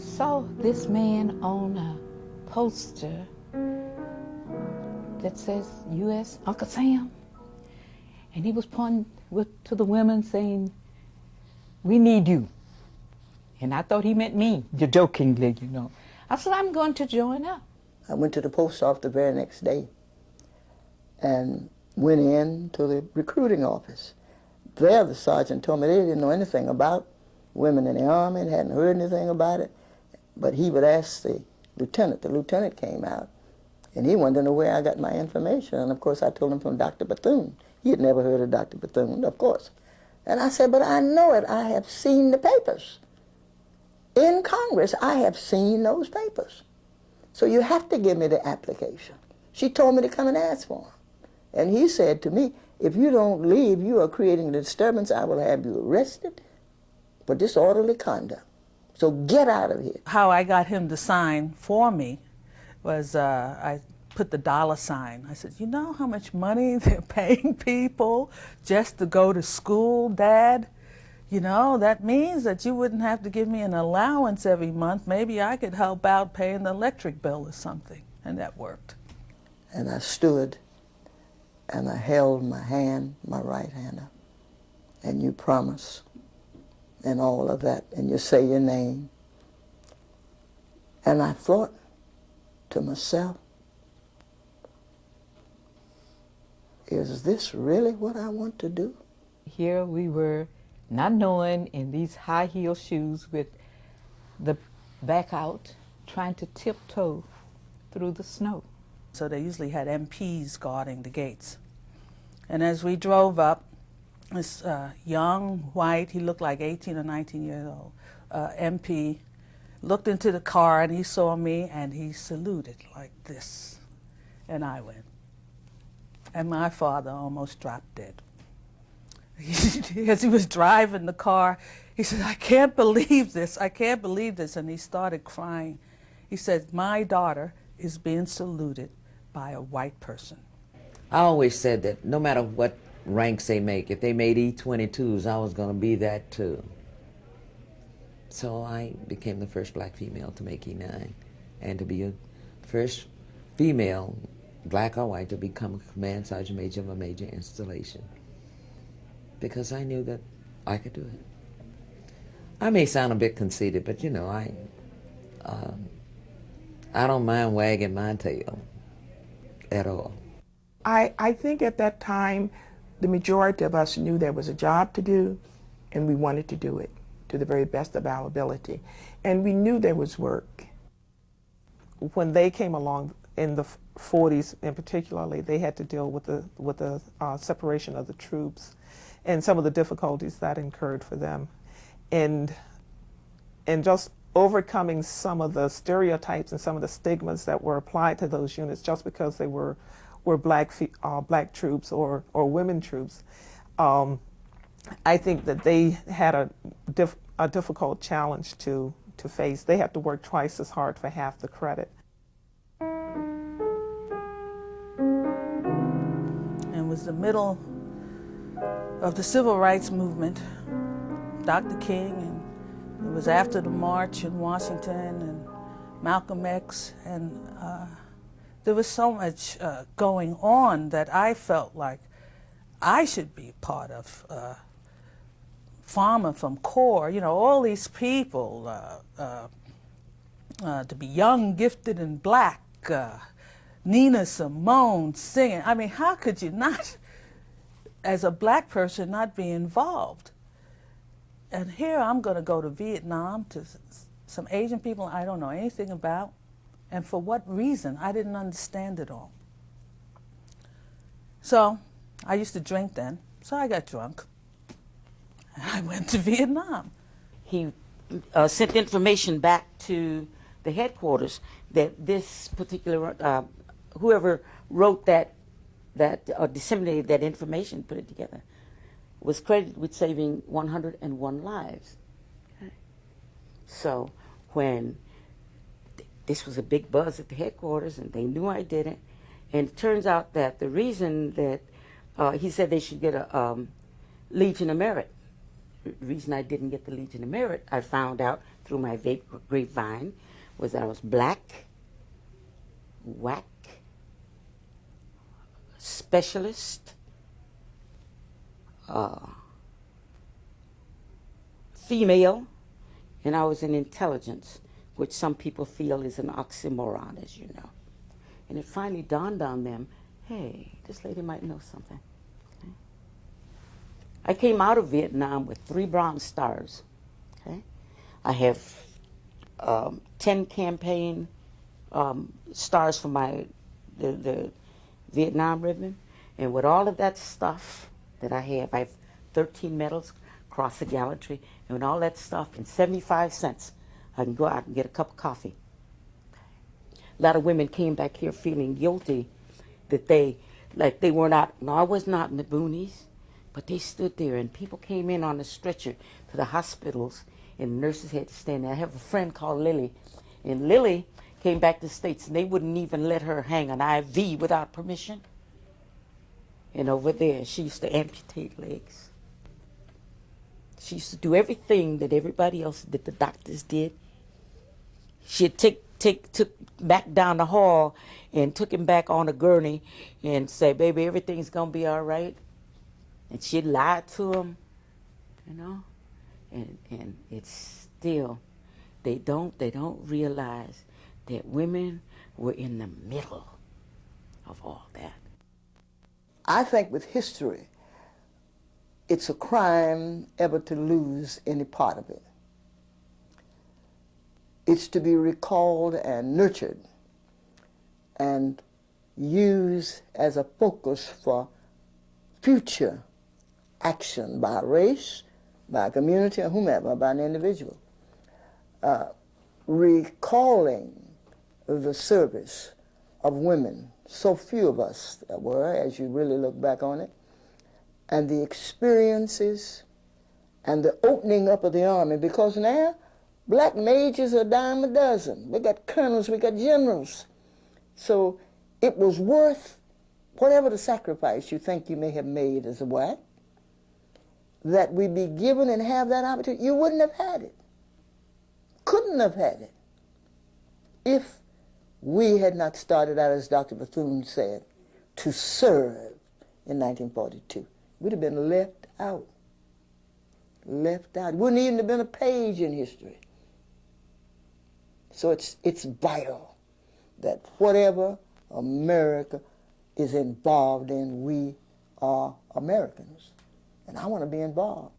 saw this man on a poster that says U.S. Uncle Sam, and he was pointing to the women saying, "We need you." And I thought he meant me, jokingly, you know. I said, "I'm going to join up." I went to the post office the very next day and went in to the recruiting office. There, the sergeant told me they didn't know anything about women in the Army and hadn't heard anything about it. But he would ask the lieutenant. The lieutenant came out, and he wanted to know where I got my information. And, of course, I told him from Dr. Bethune. He had never heard of Dr. Bethune, of course. And I said, "But I know it. I have seen the papers. In Congress, I have seen those papers. So you have to give me the application." She told me to come and ask for them. And he said to me, "If you don't leave, you are creating a disturbance. I will have you arrested for disorderly conduct. So get out of here." How I got him to sign for me was I put the $sign. I said, "You know how much money they're paying people just to go to school, Dad? You know, that means that you wouldn't have to give me an allowance every month. Maybe I could help out paying the electric bill or something." And that worked. And I stood and I held my hand, my right hand up. And you promise and all of that, and you say your name. And I thought to myself, is this really what I want to do? Here we were, not knowing, in these high heel shoes with the back out, trying to tiptoe through the snow. So they usually had MPs guarding the gates. And as we drove up, this young, white, he looked like 18 or 19 years old, MP, looked into the car and he saw me and he saluted like this. And I went. And my father almost dropped dead. As he was driving the car, he said, "I can't believe this, I can't believe this." And he started crying. He said, "My daughter is being saluted by a white person." I always said that no matter what ranks they make, if they made E-22s, I was going to be that too. So I became the first black female to make E-9, and to be a first female, black or white, to become a command sergeant major of a major installation, because I knew that I could do it. I may sound a bit conceited, but you know, I don't mind wagging my tail at all. I think at that time, the majority of us knew there was a job to do, and we wanted to do it to the very best of our ability. And we knew there was work. When they came along in the 40s, in particularly, they had to deal with the separation of the troops and some of the difficulties that incurred for them. And just overcoming some of the stereotypes and some of the stigmas that were applied to those units just because they were black troops or women troops. I think that they had a difficult challenge to face. They had to work twice as hard for half the credit. It was the middle of the civil rights movement, Dr. King, and it was after the march in Washington and Malcolm X, and there was so much going on that I felt like I should be part of. Farmer from Core, you know, all these people, to be young, gifted, and black, Nina Simone singing. I mean, how could you not, as a black person, not be involved? And here I'm going to go to Vietnam to some Asian people I don't know anything about, and for what reason? I didn't understand it all. So I used to drink then, so I got drunk. I went to Vietnam. He sent information back to the headquarters that this particular, whoever wrote that or disseminated that information, put it together, was credited with saving 101 lives. Okay. So when this was a big buzz at the headquarters and they knew I did it, and it turns out that the reason that he said they should get a Legion of Merit, the reason I didn't get the Legion of Merit, I found out through my grapevine was that I was black, whack, specialist, female, and I was in intelligence, which some people feel is an oxymoron, as you know. And it finally dawned on them, hey, this lady might know something. Okay? I came out of Vietnam with 3 Bronze Stars. Okay? I have 10 campaign stars for the Vietnam ribbon. And with all of that stuff that I have 13 medals, Cross of Gallantry, and with all that stuff, and 75 cents, I can go out and get a cup of coffee. A lot of women came back here feeling guilty that they were not, no, I was not in the boonies, but they stood there and people came in on a stretcher to the hospitals and nurses had to stand there. I have a friend called Lily, and Lily came back to the States and they wouldn't even let her hang an IV without permission. And over there, she used to amputate legs. She used to do everything that everybody else, that the doctors did. She'd took back down the hall and took him back on a gurney and say, baby, everything's going to be all right. And she'd lie to him, you know. And it's still, they don't realize that women were in the middle of all that. I think with history, it's a crime ever to lose any part of it. It's to be recalled and nurtured and used as a focus for future action by a race, by a community, or whomever, by an individual. Recalling the service of women, so few of us there were, as you really look back on it, and the experiences and the opening up of the army, because now black majors are a dime a dozen. We got colonels, we got generals. So it was worth whatever the sacrifice you think you may have made as a white, that we be given and have that opportunity. You wouldn't have had it, couldn't have had it, if we had not started out, as Dr. Bethune said, to serve in 1942. We'd have been left out. Left out. It wouldn't even have been a page in history. So it's vital that whatever America is involved in, we are Americans. And I want to be involved.